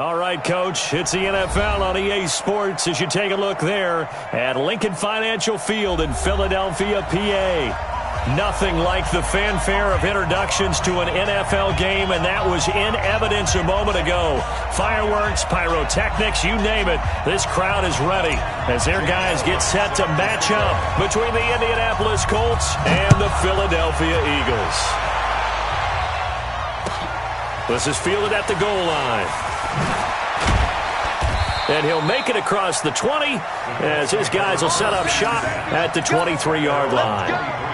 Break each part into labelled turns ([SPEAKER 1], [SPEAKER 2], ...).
[SPEAKER 1] All right, Coach, it's the NFL on EA Sports as you take a look there at Lincoln Financial Field in Philadelphia, PA. Nothing like the fanfare of introductions to an NFL game, and that was in evidence a moment ago. Fireworks, pyrotechnics, you name it. This crowd is ready as their guys get set to match up between the Indianapolis Colts and the Philadelphia Eagles. This is fielded at the goal line. And he'll make it across the 20 as his guys will set up shop at the 23-yard line.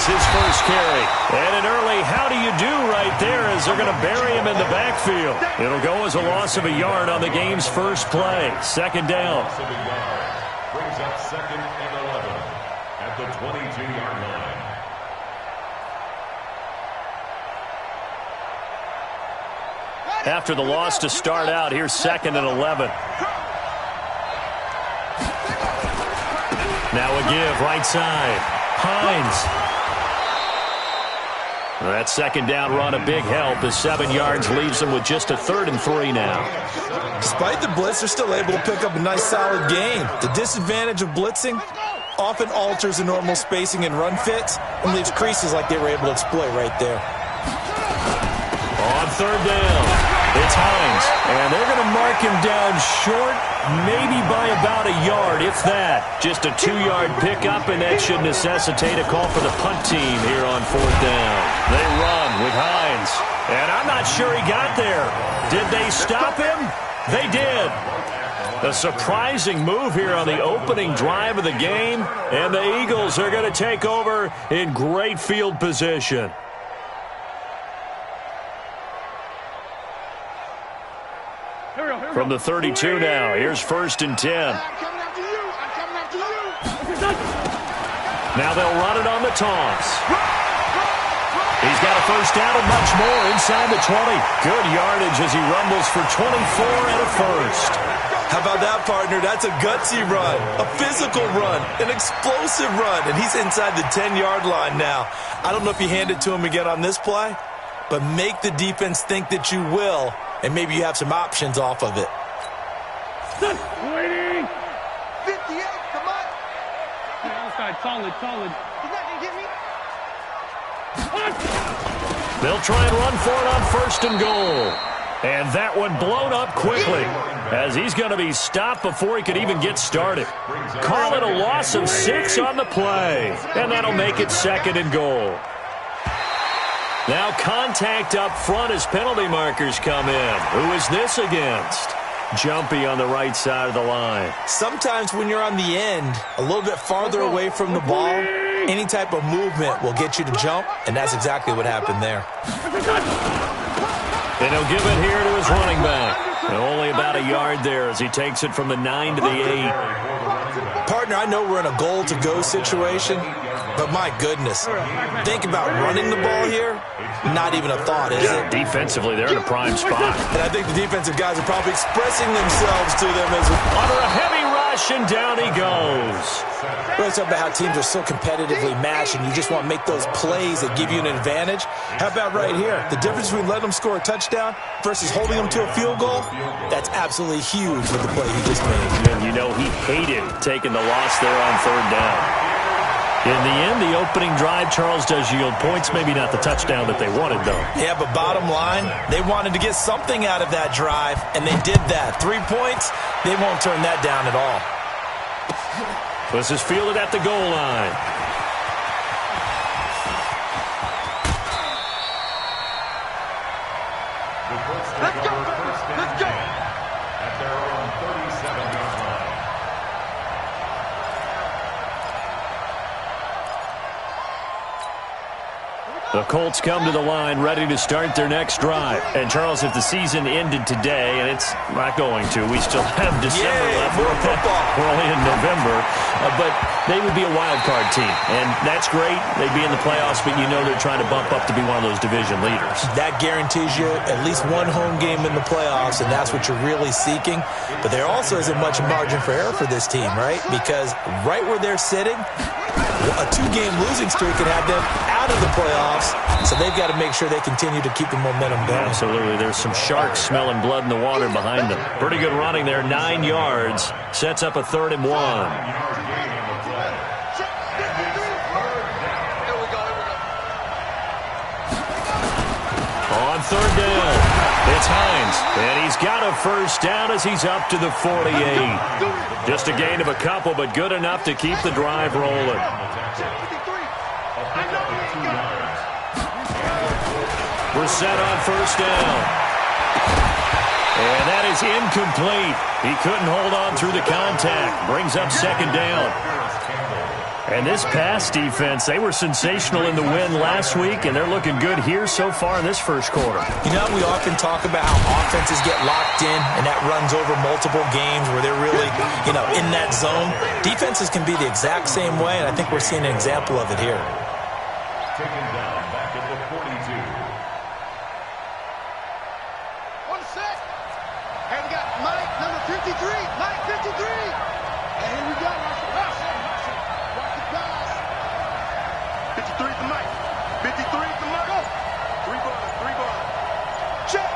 [SPEAKER 1] His first carry. And an early how do you do right there as they're going to bury him in the backfield. It'll go as a loss of a yard on the game's first play. Second down.
[SPEAKER 2] Brings up 2nd and 11 at the 22-yard line.
[SPEAKER 1] After the loss to start out, here's 2nd and 11. Now a give right side. Hines. That second down run, a big help as 7 yards leaves them with just a 3rd and 3 now.
[SPEAKER 3] Despite the blitz, they're still able to pick up a nice solid gain. The disadvantage of blitzing often alters the normal spacing and run fits and leaves creases like they were able to exploit right there.
[SPEAKER 1] On 3rd down, it's Hines. And they're going to mark him down short, maybe by about a yard, if that. Just a 2-yard pickup, and that should necessitate a call for the punt team here on 4th down. They run with Hines. And I'm not sure he got there. Did they stop him? They did. A surprising move here on the opening drive of the game, and the Eagles are going to take over in great field position. From the 32 now, here's 1st and 10. Now they'll run it on the toss. He's got a first down and much more inside the 20. Good yardage as he rumbles for 24 and a first.
[SPEAKER 3] How about that, partner? That's a gutsy run, a physical run, an explosive run, and he's inside the 10-yard line now. I don't know if you hand it to him again on this play, but make the defense think that you will, and maybe you have some options off of it.
[SPEAKER 4] Waiting. 58, come on. Outside, solid. You're not going to get me?
[SPEAKER 1] They'll try and run for it on 1st and goal. And that one blown up quickly as he's going to be stopped before he could even get started. Call it a loss of 6 on the play. And that'll make it 2nd and goal. Now contact up front as penalty markers come in. Who is this against? Jumpy on the right side of the line.
[SPEAKER 3] Sometimes when you're on the end, a little bit farther away from the ball, any type of movement will get you to jump, and that's exactly what happened there.
[SPEAKER 1] And he'll give it here to his running back. And only about a yard there as he takes it from the 9 to the 8.
[SPEAKER 3] Partner, I know we're in a goal-to-go situation, but my goodness, think about running the ball here. Not even a thought, is it?
[SPEAKER 1] Defensively, they're in a prime spot.
[SPEAKER 3] And I think the defensive guys are probably expressing themselves to them as
[SPEAKER 1] under a heavy rush, and down he goes.
[SPEAKER 3] Really talk about how teams are so competitively matched, and you just want to make those plays that give you an advantage. How about right here? The difference between letting them score a touchdown versus holding them to a field goal, that's absolutely huge with the play he just made.
[SPEAKER 1] And you know he hated taking the loss there on 3rd down. In the end, the opening drive, Charles, does yield points. Maybe not the touchdown that they wanted, though.
[SPEAKER 3] Yeah, but bottom line, they wanted to get something out of that drive, and they did that. 3 points, they won't turn that down at all.
[SPEAKER 1] This is fielded at the goal line.
[SPEAKER 4] Let's go. Let's go.
[SPEAKER 2] At their own 37-yard line.
[SPEAKER 1] The Colts come to the line ready to start their next drive. And, Charles, if the season ended today, and it's not going to, we still have December left.
[SPEAKER 3] More football.
[SPEAKER 1] We're only in November. But they would be a wild card team. And that's great. They'd be in the playoffs, but you know they're trying to bump up to be one of those division leaders.
[SPEAKER 3] That guarantees you at least one home game in the playoffs, and that's what you're really seeking. But there also isn't much margin for error for this team, right? Because right where they're sitting, a two-game losing streak could have them out of the playoffs, so they've got to make sure they continue to keep the momentum going.
[SPEAKER 1] Absolutely. There's some sharks smelling blood in the water behind them. Pretty good running there, 9 yards. Sets up a 3rd and 1. On 3rd down, it's Hines, and he's got a 1st down as he's up to the 48. Just a gain of a couple, but good enough to keep the drive rolling. We're set on 1st down. And that is incomplete. He couldn't hold on through the contact. Brings up 2nd down. And this pass defense, they were sensational in the win last week, and they're looking good here so far in this 1st quarter.
[SPEAKER 3] You know, we often talk about how offenses get locked in, and that runs over multiple games where they're really, in that zone. Defenses can be the exact same way, and I think we're seeing an example of it here.
[SPEAKER 2] Taken down back at the 42.
[SPEAKER 4] And we got Mike, number 53. Mike, 53. And here we go. Watch the pass. 53 to Mike. 53 to Mike. Go. 3 bars. Check.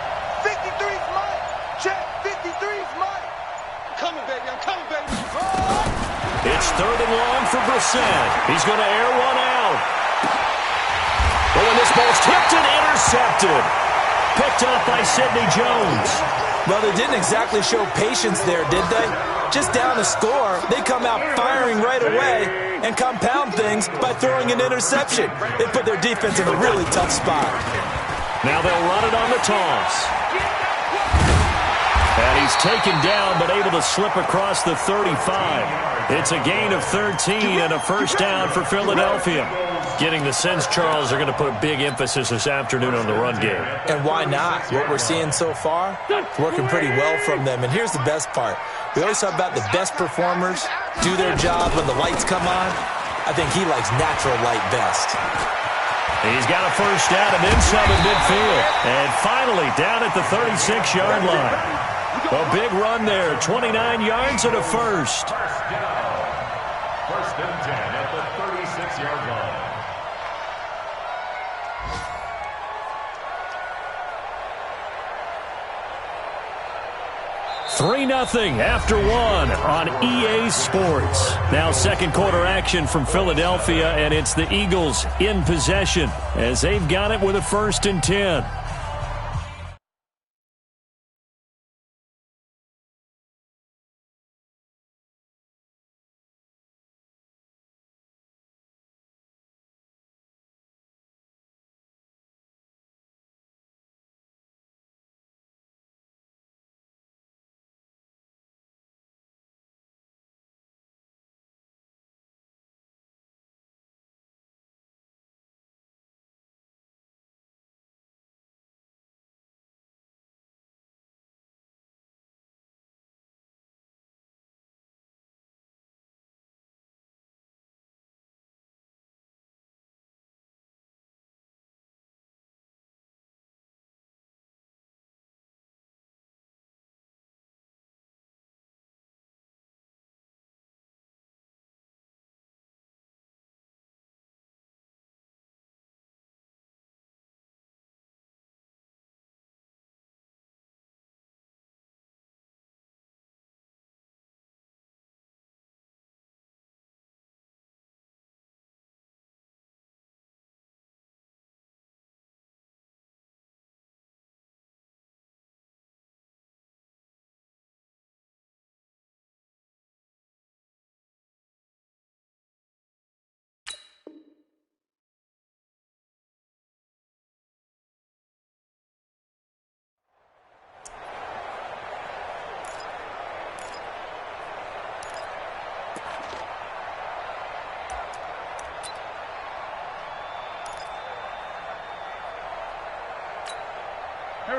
[SPEAKER 4] 53 is Mike. Check. 53 is Mike. I'm coming, baby. Oh.
[SPEAKER 1] It's 3rd and long for Brissett. He's going to air one out. But when this ball's tipped and intercepted. Picked up by Sidney Jones.
[SPEAKER 3] Well, they didn't exactly show patience there, did they? Just down a score, they come out firing right away and compound things by throwing an interception. They put their defense in a really tough spot.
[SPEAKER 1] Now they'll run it on the toss. And he's taken down, but able to slip across the 35. It's a gain of 13 and a 1st down for Philadelphia. Getting the sense, Charles, they're going to put a big emphasis this afternoon on the run game.
[SPEAKER 3] And why not? What we're seeing so far, it's working pretty well from them. And here's the best part. We always talk about the best performers do their job when the lights come on. I think he likes natural light best.
[SPEAKER 1] He's got a 1st down and then some in midfield. And finally down at the 36-yard line. A big run there, 29 yards and a 1st.
[SPEAKER 2] 1st and 10 at the 36-yard line.
[SPEAKER 1] Three 3-0 after 1 on EA Sports. Now 2nd quarter action from Philadelphia, and it's the Eagles in possession as they've got it with a 1st and 10.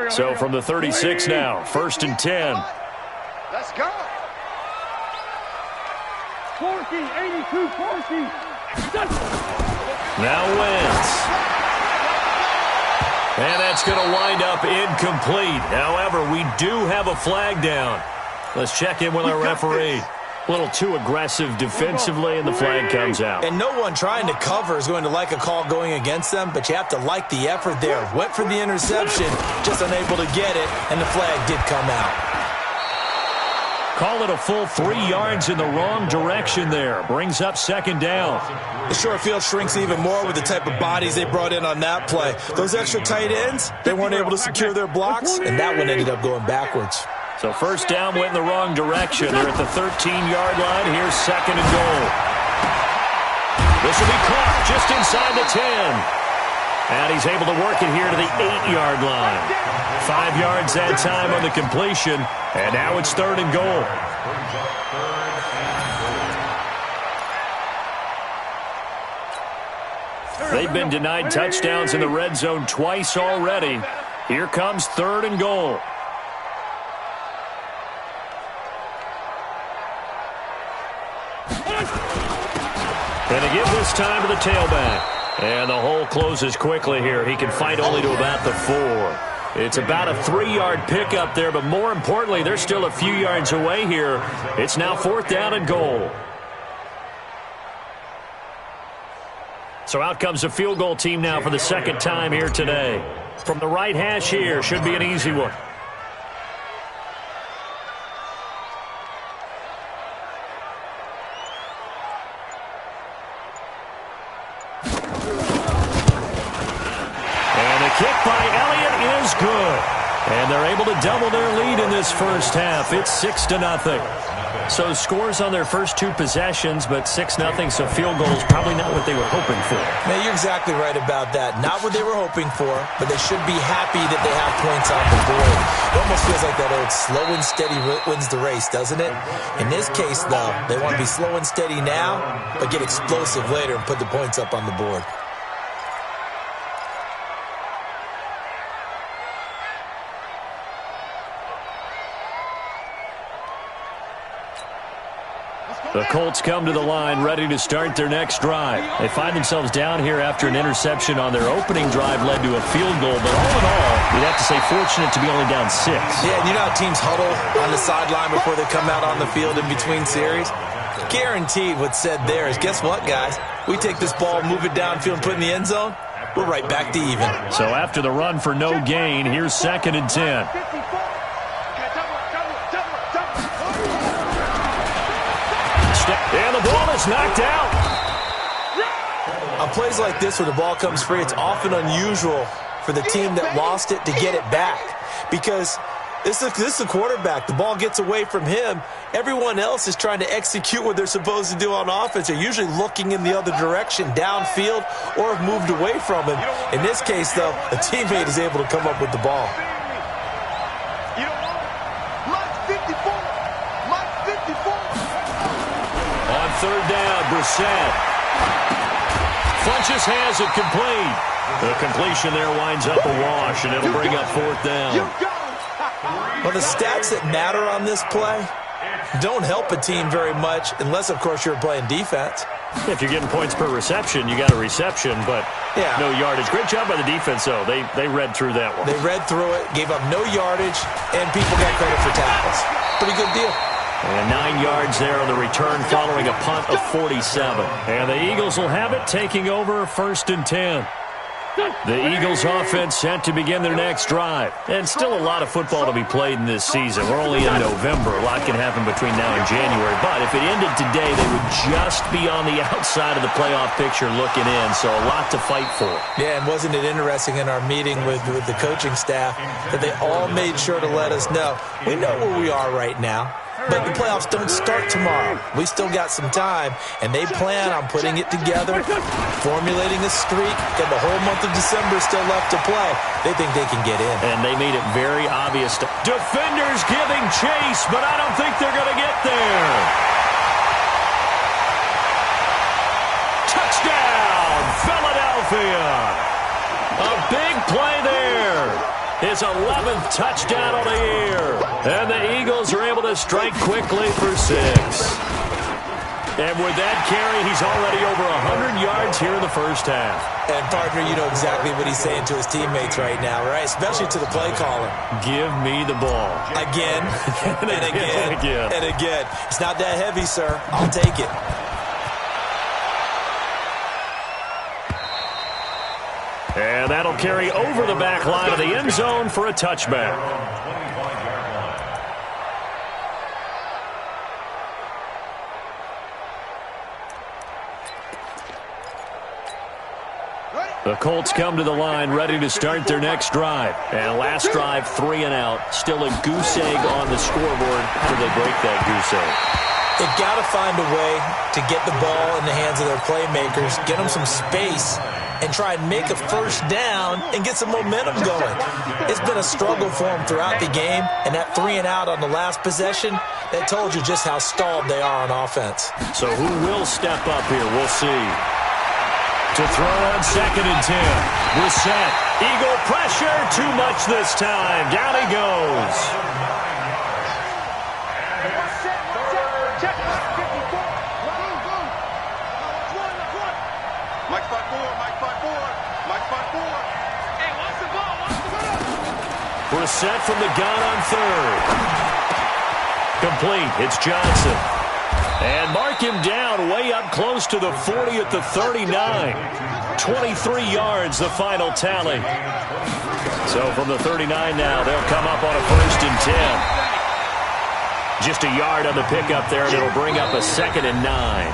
[SPEAKER 1] So from the 36 now, 1st and 10.
[SPEAKER 4] Let's go.
[SPEAKER 5] 40, 82, 40.
[SPEAKER 1] Now Wentz. And that's going to wind up incomplete. However, we do have a flag down. Let's check in with our referee. A little too aggressive defensively, and the flag comes out.
[SPEAKER 3] And no one trying to cover is going to like a call going against them, but you have to like the effort there. Went for the interception, just unable to get it, and the flag did come out.
[SPEAKER 1] Call it a full 3 yards in the wrong direction there. Brings up 2nd down.
[SPEAKER 3] The short field shrinks even more with the type of bodies they brought in on that play. Those extra tight ends, they weren't able to secure their blocks, and that one ended up going backwards.
[SPEAKER 1] So 1st down went in the wrong direction. They're at the 13-yard line. Here's 2nd and goal. This will be caught just inside the 10. And he's able to work it here to the 8-yard line. 5 yards that time on the completion. And now it's 3rd and goal. They've been denied touchdowns in the red zone twice already. Here comes 3rd and goal. And they give this time to the tailback. And the hole closes quickly here. He can fight only to about the 4. It's about a 3-yard pickup there, but more importantly, they're still a few yards away here. It's now 4th down and goal. So out comes the field goal team now for the 2nd time here today. From the right hash here, should be an easy one. Kick by Elliott is good. And they're able to double their lead in this first half. It's 6-0. So scores on their first 2 possessions, but 6-0, so field goal is probably not what they were hoping for.
[SPEAKER 3] Man, you're exactly right about that. Not what they were hoping for, but they should be happy that they have points on the board. It almost feels like that old slow and steady wins the race, doesn't it? In this case, though, they want to be slow and steady now, but get explosive later and put the points up on the board.
[SPEAKER 1] The Colts come to the line ready to start their next drive. They find themselves down here after an interception on their opening drive led to a field goal. But all in all, you'd have to say fortunate to be only down 6.
[SPEAKER 3] Yeah, and you know how teams huddle on the sideline before they come out on the field in between series? Guaranteed what's said there is, guess what, guys? We take this ball, move it downfield, and put it in the end zone, we're right back to even.
[SPEAKER 1] So after the run for no gain, here's 2nd and 10. And the ball is knocked out.
[SPEAKER 3] On plays like this where the ball comes free, it's often unusual for the team that lost it to get it back. Because this is a quarterback. The ball gets away from him. Everyone else is trying to execute what they're supposed to do on offense. They're usually looking in the other direction, downfield, or have moved away from him. In this case, though, a teammate is able to come up with the ball.
[SPEAKER 1] On 3rd down, Brissett Funches has it complete. The completion there winds up a wash, and it'll bring up 4th down.
[SPEAKER 3] Well, the stats that matter on this play don't help a team very much unless, of course, you're playing defense.
[SPEAKER 1] If you're getting points per reception, you got a reception, but no yardage. Great job by the defense, though. They read through that one.
[SPEAKER 3] They read through it, gave up no yardage, and people got credit for tackles. Pretty good deal.
[SPEAKER 1] And 9 yards there on the return following a punt of 47. And the Eagles will have it, taking over 1st and 10. The Eagles offense set to begin their next drive. And still a lot of football to be played in this season. We're only in November. A lot can happen between now and January. But if it ended today, they would just be on the outside of the playoff picture looking in. So a lot to fight for.
[SPEAKER 3] Yeah, and wasn't it interesting in our meeting with the coaching staff that they all made sure to let us know, we know where we are right now. But the playoffs don't start tomorrow. We still got some time, and they plan on putting it together, formulating a streak, and the whole month of December still left to play. They think they can get in.
[SPEAKER 1] And they made it very obvious. Defenders giving chase, but I don't think they're going to get there. Touchdown, Philadelphia. A big play there. His 11th touchdown on the year. And the Eagles are able to strike quickly for 6. And with that carry, he's already over 100 yards here in the first half.
[SPEAKER 3] And, partner, you know exactly what he's saying to his teammates right now, right? Especially to the play caller.
[SPEAKER 1] Give me the ball.
[SPEAKER 3] Again, and again, and again. It's not that heavy, sir. I'll take it.
[SPEAKER 1] And that'll carry over the back line of the end zone for a touchback. The Colts come to the line ready to start their next drive. And last drive, 3 and out. Still a goose egg on the scoreboard. How do they break that goose egg?
[SPEAKER 3] They've got to find a way to get the ball in the hands of their playmakers, get them some space, and try and make a first down and get some momentum going. It's been a struggle for them throughout the game, and that 3 and out on the last possession, that told you just how stalled they are on offense.
[SPEAKER 1] So who will step up here? We'll see. To throw on 2nd and 10. Brissett. Eagle pressure. Too much this time. Down he goes.
[SPEAKER 4] Mike 5-4. Hey, watch the ball.
[SPEAKER 1] Brissett from the gun on 3rd. Complete. It's Johnson. And mark him down way up close to the 40 at the 39. 23 yards, the final tally. So from the 39 now, they'll come up on a 1st and 10. Just a yard on the pickup there, and it'll bring up a 2nd and 9.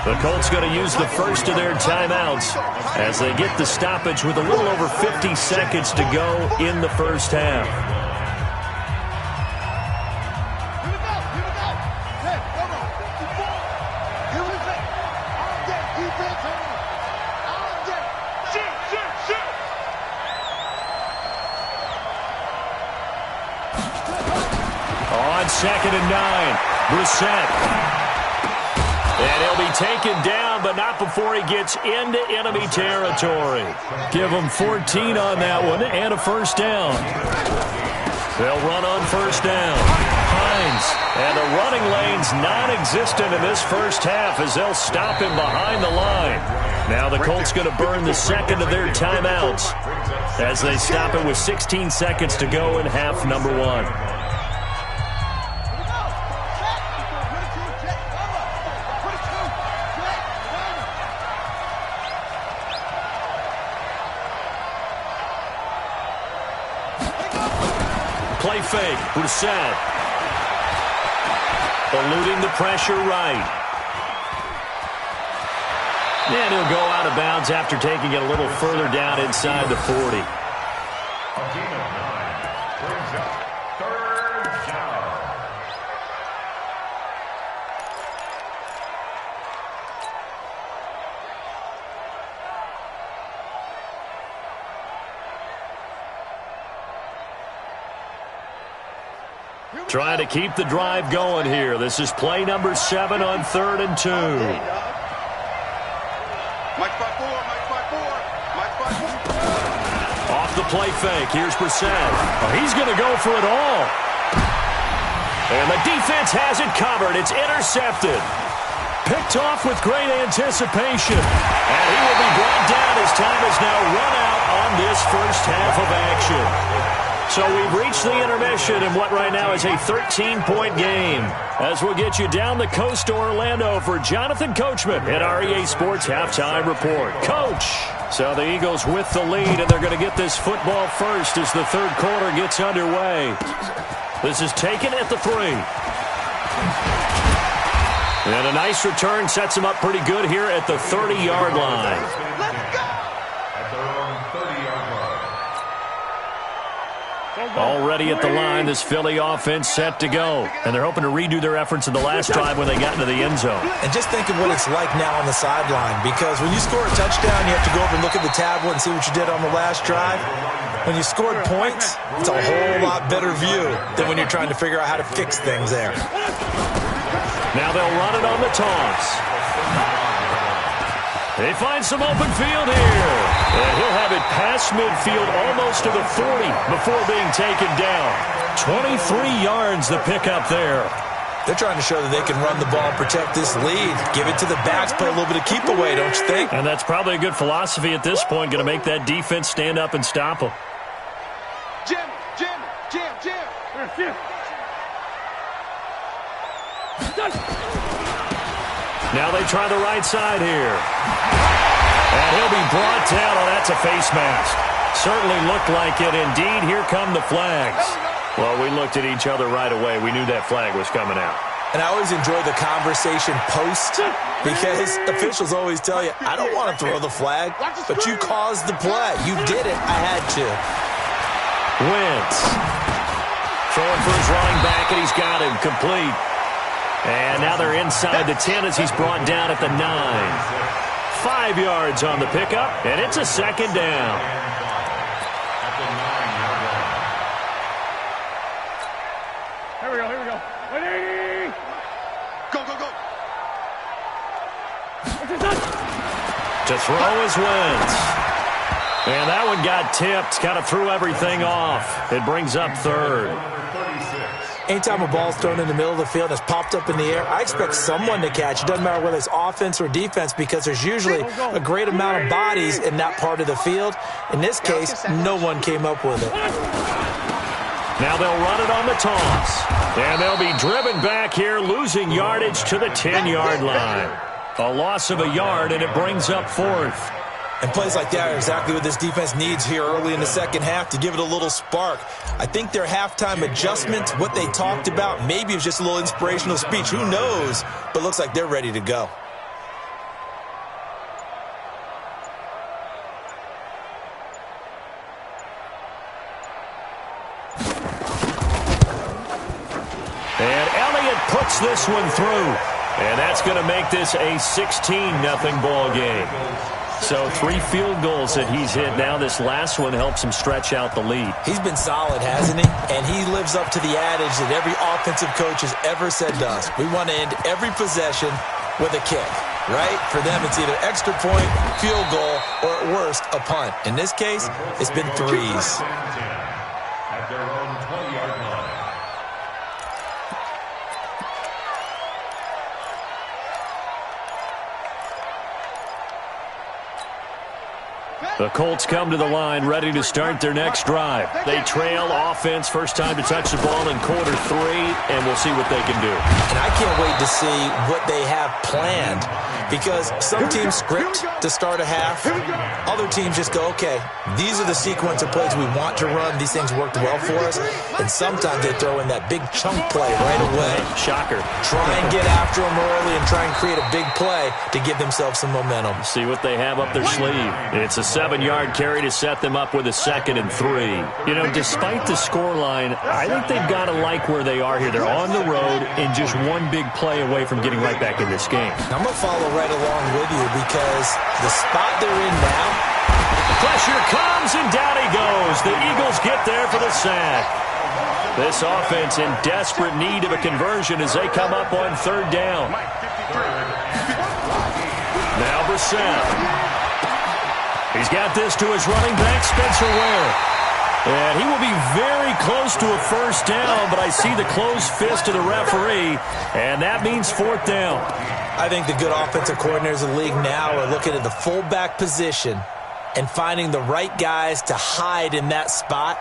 [SPEAKER 1] The Colts going to use the first of their timeouts as they get the stoppage with a little over 50 seconds to go in the first half. On 2nd and 9, Brissett. And he'll be taken down, but not before he gets into enemy territory. Give him 14 on that one and a first down. They'll run on first down. Hines. And the running lane's non-existent in this first half as they'll stop him behind the line. Now the Colts going to burn the second of their timeouts as they stop it with 16 seconds to go in half number 1. Play fake. Brissett. Eluding the pressure right. And he'll go out of bounds after taking it a little further down inside the 40. Trying to keep the drive going here. This is play number 7 on 3rd and 2.
[SPEAKER 4] Mike 5-4.
[SPEAKER 1] Off the play fake. Here's Brissett. Oh, he's going to go for it all. And the defense has it covered. It's intercepted. Picked off with great anticipation. And he will be brought down as time has now run out on this first half of action. So we've reached the intermission in what right now is a 13-point game. As we'll get you down the coast to Orlando for Jonathan Coachman at our EA Sports Halftime Report. Coach! So the Eagles with the lead, and they're going to get this football first as the third quarter gets underway. This is taken at the 3. And a nice return sets them up pretty good here at the 30-yard line. Already at the line, this Philly offense set to go. And they're hoping to redo their efforts in the last drive when they got into the end zone.
[SPEAKER 3] And just think of what it's like now on the sideline, because when you score a touchdown, you have to go over and look at the tablet and see what you did on the last drive. When you scored points, it's a whole lot better view than when you're trying to figure out how to fix things there.
[SPEAKER 1] Now they'll run it on the toss. They find some open field here. And he'll have it past midfield almost to the 40 before being taken down. 23 yards the pickup there.
[SPEAKER 3] They're trying to show that they can run the ball and protect this lead. Give it to the backs, play a little bit of keep away, don't you think?
[SPEAKER 1] And that's probably a good philosophy at this point, going to make that defense stand up and stop them.
[SPEAKER 4] Jim.
[SPEAKER 1] Now they try the right side here. And he'll be brought down. Oh, that's a face mask. Certainly looked like it. Indeed, here come the flags. Well, we looked at each other right away. We knew that flag was coming out.
[SPEAKER 3] And I always enjoy the conversation post because officials always tell you, I don't want to throw the flag, but you caused the play. You did it. I had to.
[SPEAKER 1] Wentz throwing for his running back, and he's got him complete. And now they're inside the 10 as he's brought down at the 9. 5 yards on the pickup, and it's a second down.
[SPEAKER 5] Here we go. Ready?
[SPEAKER 4] Go.
[SPEAKER 1] To throw is Wentz. And that one got tipped. Kind of threw everything off. It brings up third.
[SPEAKER 3] Anytime a ball's thrown in the middle of the field and it's popped up in the air, I expect someone to catch. It doesn't matter whether it's offense or defense because there's usually a great amount of bodies in that part of the field. In this case, no one came up with it.
[SPEAKER 1] Now they'll run it on the toss. And they'll be driven back here, losing yardage to the 10-yard line. A loss of a yard, and it brings up fourth.
[SPEAKER 3] And plays like that are exactly what this defense needs here early in the second half to give it a little spark. I think their halftime adjustment, what they talked about, maybe it was just a little inspirational speech. Who knows? But looks like they're ready to go.
[SPEAKER 1] And Elliott puts this one through. And that's going to make this a 16-0 ball game. So 3 field goals that he's hit now. This last one helps him stretch out the lead.
[SPEAKER 3] He's been solid, hasn't he? And he lives up to the adage that every offensive coach has ever said to us. We want to end every possession with a kick, right? For them, it's either extra point, field goal, or at worst, a punt. In this case, it's been threes.
[SPEAKER 2] At their own 20-yard line.
[SPEAKER 1] The Colts come to the line ready to start their next drive. They trail offense, first time to touch the ball in quarter 3, and we'll see what they can do.
[SPEAKER 3] And I can't wait to see what they have planned because some teams script to start a half. Other teams just go, okay, these are the sequence of plays we want to run. These things worked well for us. And sometimes they throw in that big chunk play right away.
[SPEAKER 1] Shocker.
[SPEAKER 3] Try and get after them early and try and create a big play to give themselves some momentum.
[SPEAKER 1] See what they have up their sleeve. It's a 7-yard carry to set them up with a 2nd and 3. You know, despite the scoreline, I think they've got to like where they are here. They're on the road and just one big play away from getting right back in this game.
[SPEAKER 3] I'm going to follow right along with you because the spot they're in now.
[SPEAKER 1] Pressure comes and down he goes. The Eagles get there for the sack. This offense in desperate need of a conversion as they come up on 3rd down. Now Brissett. He's got this to his running back, Spencer Ware. And he will be very close to a first down, but I see the closed fist of the referee, and that means 4th down.
[SPEAKER 3] I think the good offensive coordinators in the league now are looking at the fullback position and finding the right guys to hide in that spot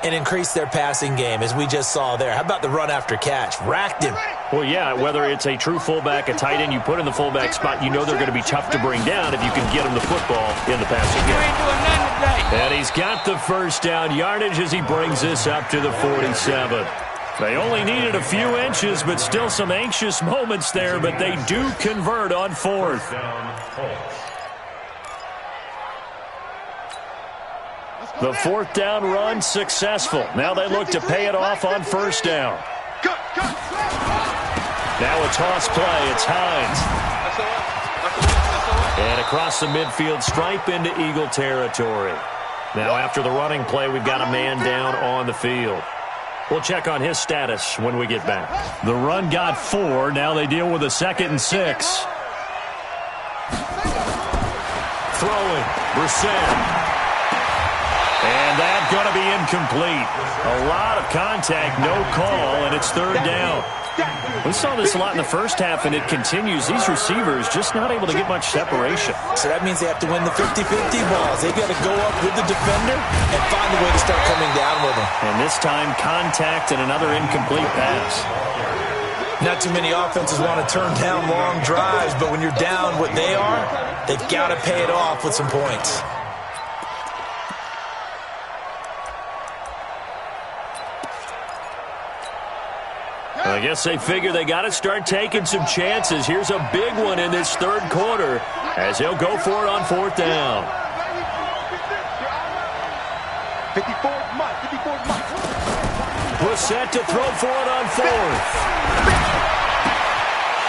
[SPEAKER 3] and increase their passing game, as we just saw there. How about the run after catch? Racked him.
[SPEAKER 1] Well, yeah, whether it's a true fullback, a tight end, you put in the fullback spot, you know they're going to be tough to bring down if you can get them the football in the passing game. And he's got the first down yardage as he brings this up to the 47. They only needed a few inches, but still some anxious moments there, but they do convert on 4th. The 4th down run successful. Now they look to pay it off on 1st down. Now a toss play. It's Hines. And across the midfield stripe into Eagle territory. Now after the running play, we've got a man down on the field. We'll check on his status when we get back. The run got 4. Now they deal with a 2nd and 6. throwing. Brissett. And that's going to be incomplete. A lot of contact, no call, and it's third down. We saw this a lot in the first half, and it continues. These receivers just not able to get much separation.
[SPEAKER 3] So that means they have to win the 50-50 balls. They've got to go up with the defender and find a way to start coming down with them.
[SPEAKER 1] And this time, contact and another incomplete pass.
[SPEAKER 3] Not too many offenses want to turn down long drives, but when you're down what they are, they've got to pay it off with some points.
[SPEAKER 1] I guess they figure they got to start taking some chances. Here's a big one in this third quarter as he'll go for it on fourth down.
[SPEAKER 4] 54's Mike.
[SPEAKER 1] Brissett to throw for it on fourth.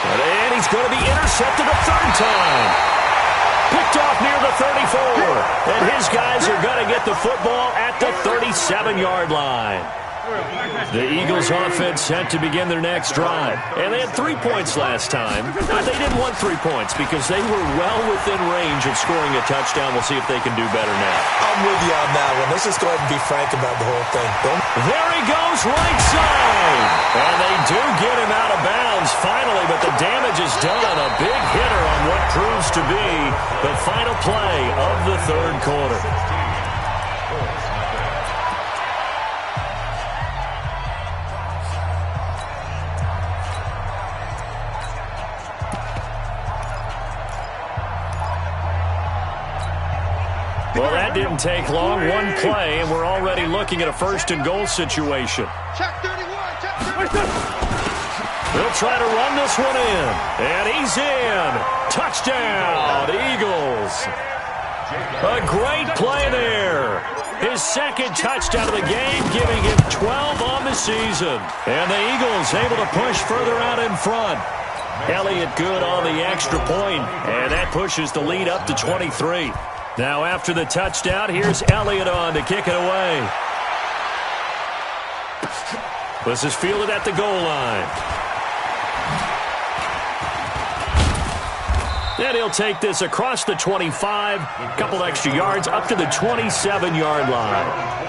[SPEAKER 1] And he's going to be intercepted a third time. Picked off near the 34. And his guys are going to get the football at the 37-yard line. The Eagles offense set to begin their next drive. And they had 3 points last time. They didn't want 3 points because they were well within range of scoring a touchdown. We'll see if they can do better now.
[SPEAKER 3] I'm with you on that one. Let's just go ahead and be frank about the whole thing.
[SPEAKER 1] There he goes, right side. And they do get him out of bounds finally, but the damage is done. A big hitter on what proves to be the final play of the third quarter. Well, that didn't take long. One play, and we're already looking at a first-and-goal situation.
[SPEAKER 4] Check 31. Check 31.
[SPEAKER 1] They'll try to run this one in. And he's in. Touchdown, Eagles. A great play there. His second touchdown of the game, giving him 12 on the season. And the Eagles able to push further out in front. Elliott good on the extra point, and that pushes the lead up to 23. Now after the touchdown, here's Elliott on to kick it away. This is fielded at the goal line. And he'll take this across the 25, a couple extra yards up to the 27-yard line.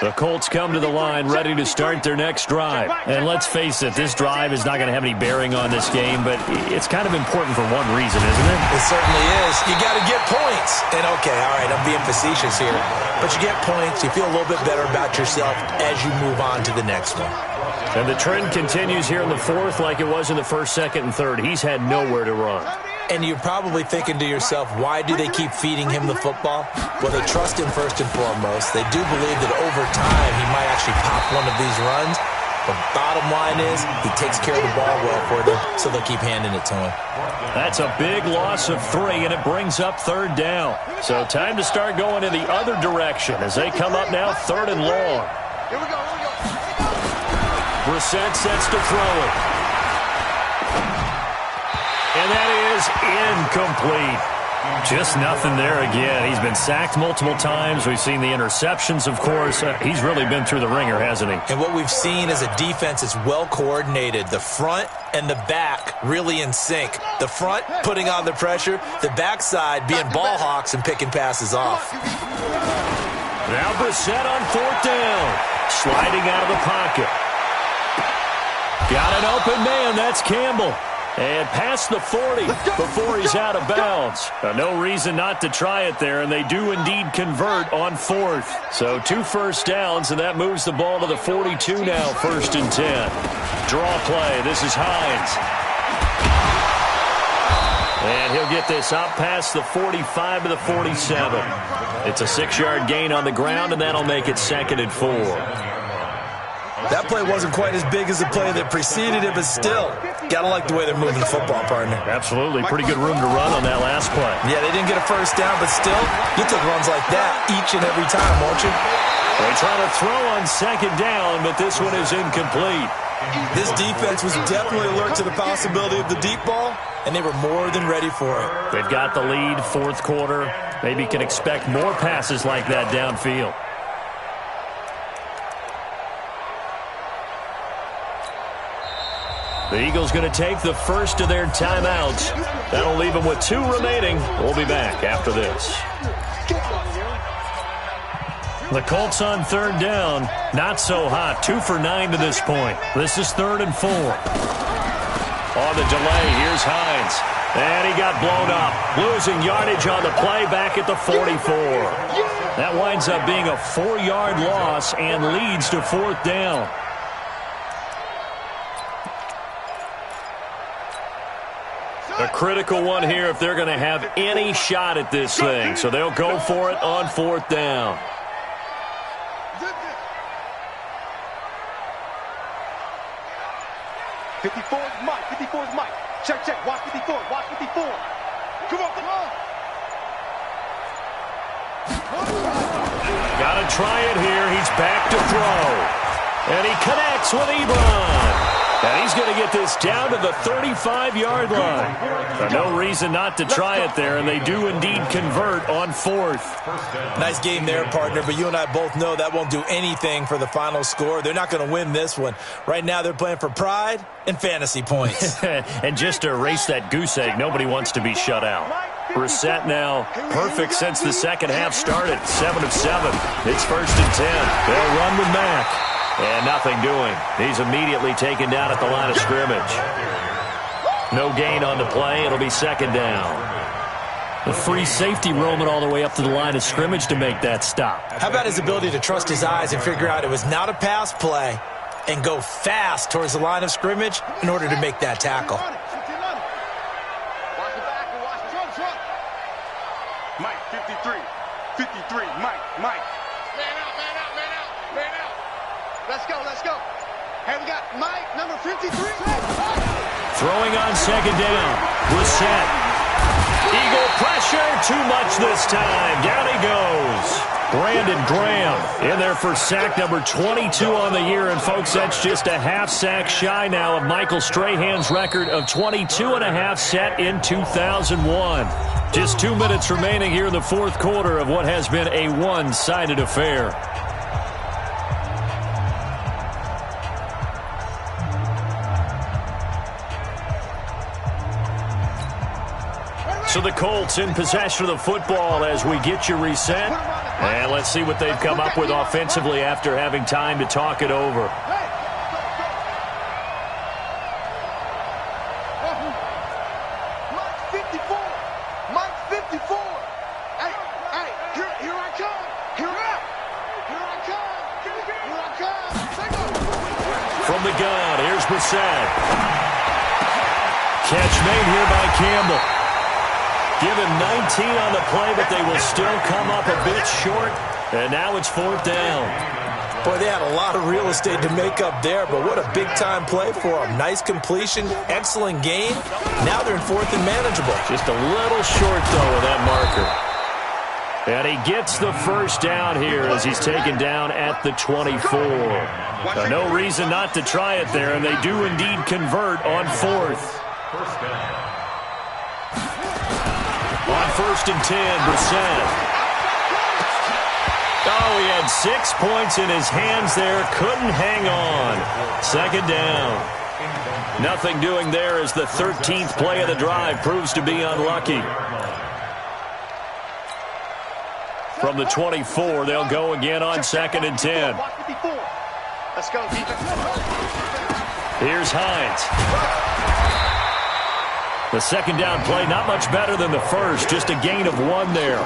[SPEAKER 1] The Colts come to the line ready to start their next drive. And let's face it, this drive is not going to have any bearing on this game, but it's kind of important for one reason, isn't it?
[SPEAKER 3] It certainly is. You got to get points. And okay, all right, I'm being facetious here. But you get points, you feel a little bit better about yourself as you move on to the next one.
[SPEAKER 1] And the trend continues here in the fourth like it was in the first, second, and third. He's had nowhere to run.
[SPEAKER 3] And you're probably thinking to yourself, why do they keep feeding him the football? Well, they trust him first and foremost. They do believe that over time he might actually pop one of these runs. But bottom line is he takes care of the ball well for them, so they'll keep handing it to him.
[SPEAKER 1] That's a big loss of 3, and it brings up third down. So time to start going in the other direction as they come up now third and long.
[SPEAKER 4] Here we go.
[SPEAKER 1] Brissett sets to throw it. And that is incomplete. Just nothing there again. He's been sacked multiple times. We've seen the interceptions, of course. He's really been through the ringer, hasn't he?
[SPEAKER 3] And what we've seen is a defense that's well coordinated. The front and the back really in sync. The front putting on the pressure. The backside being ball hawks and picking passes off.
[SPEAKER 1] Now Brissett on fourth down. Sliding out of the pocket. Got an open man. That's Campbell. And past the 40 before he's out of bounds. No reason not to try it there, and they do indeed convert on fourth. So 2 first downs, and that moves the ball to the 42 now, 1st and 10. Draw play. This is Hines. And he'll get this up past the 45 to the 47. It's a 6-yard gain on the ground, and that'll make it 2nd and 4.
[SPEAKER 3] That play wasn't quite as big as the play that preceded it, but still, gotta like the way they're moving the football, partner.
[SPEAKER 1] Absolutely. Pretty good room to run on that last play.
[SPEAKER 3] Yeah, they didn't get a first down, but still, you take runs like that each and every time, won't you?
[SPEAKER 1] They try to throw on 2nd down, but this one is incomplete.
[SPEAKER 3] This defense was definitely alert to the possibility of the deep ball, and they were more than ready for it.
[SPEAKER 1] They've got the lead, 4th quarter. Maybe can expect more passes like that downfield. The Eagles going to take the first of their timeouts. That'll leave them with 2 remaining. We'll be back after this. The Colts on 3rd down. Not so hot. 2 for 9 to this point. This is 3rd and 4. On the delay, here's Hines. And he got blown up. Losing yardage on the play back at the 44. That winds up being a 4-yard loss and leads to 4th down. A critical one here if they're going to have any shot at this thing. So they'll go for it on 4th down.
[SPEAKER 4] Mike. 54 is Mike. Check. Watch 54. Watch 54. Come on.
[SPEAKER 1] Got to try it here. He's back to throw. And he connects with Ebron. And he's going to get this down to the 35-yard line. No reason not to try it there, and they do indeed convert on 4th.
[SPEAKER 3] Nice game there, partner, but you and I both know that won't do anything for the final score. They're not going to win this one. Right now they're playing for pride and fantasy points.
[SPEAKER 1] And just to erase that goose egg, nobody wants to be shut out. Brissett now perfect since the second half started. 7 of 7. It's 1st and 10. They'll run with Mack. And nothing doing. He's immediately taken down at the line of scrimmage. No gain on the play. It'll be 2nd down. The free safety roaming all the way up to the line of scrimmage to make that stop.
[SPEAKER 3] How about his ability to trust his eyes and figure out it was not a pass play and go fast towards the line of scrimmage in order to make that tackle.
[SPEAKER 4] Mike, 53. 53. Mike. Man out. Let's go. Hey, we got Mike, number 53.
[SPEAKER 1] Throwing on 2nd down. Brissett. Eagle pressure. Too much this time. Down he goes. Brandon Graham in there for sack number 22 on the year. And, folks, that's just a half sack shy now of Michael Strahan's record of 22.5 set in 2001. Just 2 minutes remaining here in the 4th quarter of what has been a one-sided affair. So the Colts in possession of the football as we get you reset. And let's see what they've come up with offensively after having time to talk it over.
[SPEAKER 4] Mike 54. Hey, here I come. Here I come.
[SPEAKER 1] From the gun, here's Brissett. Catch made here by Campbell. Given 19 on the play, but they will still come up a bit short. And now it's 4th down.
[SPEAKER 3] Boy, they had a lot of real estate to make up there, but what a big-time play for them. Nice completion, excellent game. Now they're in 4th and manageable.
[SPEAKER 1] Just a little short, though, of that marker. And he gets the first down here as he's taken down at the 24. No reason not to try it there, and they do indeed convert on 4th. On 1st and 10, Brissett. Oh, he had 6 points in his hands there. Couldn't hang on. 2nd down. Nothing doing there as the 13th play of the drive proves to be unlucky. From the 24, they'll go again on 2nd and 10.
[SPEAKER 4] Let's go, defense.
[SPEAKER 1] Here's Hines. The 2nd down play, not much better than the first. Just a gain of 1 there.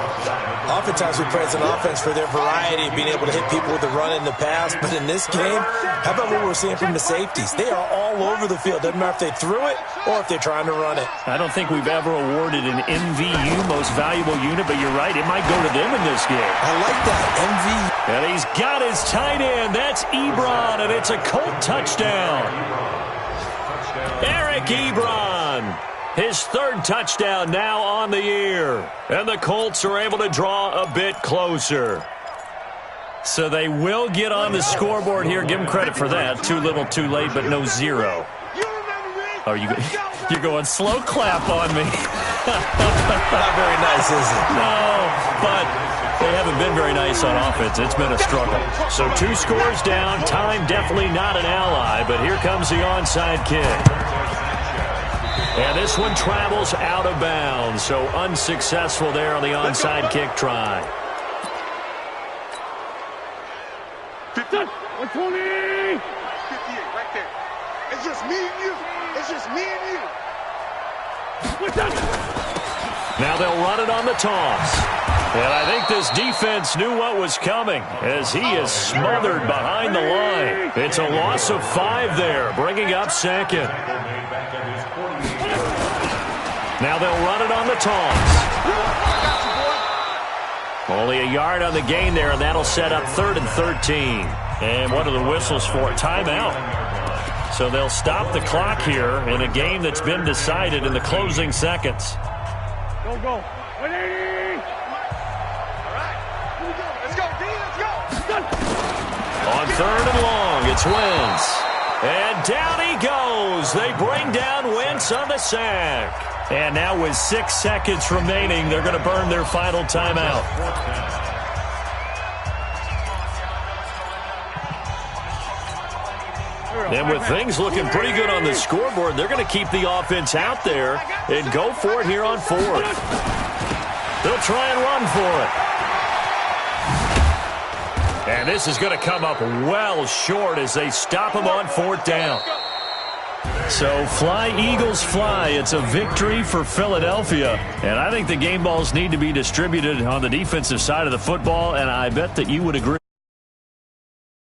[SPEAKER 3] Oftentimes we praise an offense for their variety of being able to hit people with the run in the pass. But in this game, how about what we're seeing from the safeties? They are all over the field. Doesn't matter if they threw it or if they're trying to run it.
[SPEAKER 1] I don't think we've ever awarded an MVU, most valuable unit, but you're right. It might go to them in this game.
[SPEAKER 3] I like that, MV.
[SPEAKER 1] And he's got his tight end. That's Ebron, and it's a Colt touchdown. Eric Ebron. His 3rd touchdown now on the year. And the Colts are able to draw a bit closer. So they will get on the scoreboard here. Give them credit for that. Too little, too late, but no 0.
[SPEAKER 4] You remember me?
[SPEAKER 1] Are you're going slow clap on me?
[SPEAKER 3] Not very nice, is it?
[SPEAKER 1] No, but they haven't been very nice on offense. It's been a struggle. So 2 scores down. Time definitely not an ally, but here comes the onside kick. And this one travels out of bounds, so unsuccessful there on the onside kick try.
[SPEAKER 5] 120!
[SPEAKER 4] 58, right there. It's just me and you. It's just me and you.
[SPEAKER 1] Now they'll run it on the toss. And I think this defense knew what was coming as he is smothered behind the line. It's a loss of 5 there, bringing up second. Now they'll run it on the toss. Only a yard on the gain there, and that'll set up 3rd and 13. And what are the whistles for? Timeout. So they'll stop the clock here in a game that's been decided in the closing seconds.
[SPEAKER 5] Go, go. 180!
[SPEAKER 4] All right. Here we go. Let's go, D. Let's go.
[SPEAKER 1] On 3rd and long, it's Wentz. And down he goes. They bring down Wentz on the sack. And now with 6 seconds remaining, they're going to burn their final timeout. And with things looking pretty good on the scoreboard, they're going to keep the offense out there and go for it here on 4th. They'll try and run for it. And this is going to come up well short as they stop him on 4th down. So fly, Eagles, fly. It's a victory for Philadelphia. And I think the game balls need to be distributed on the defensive side of the football, and I bet that you would agree.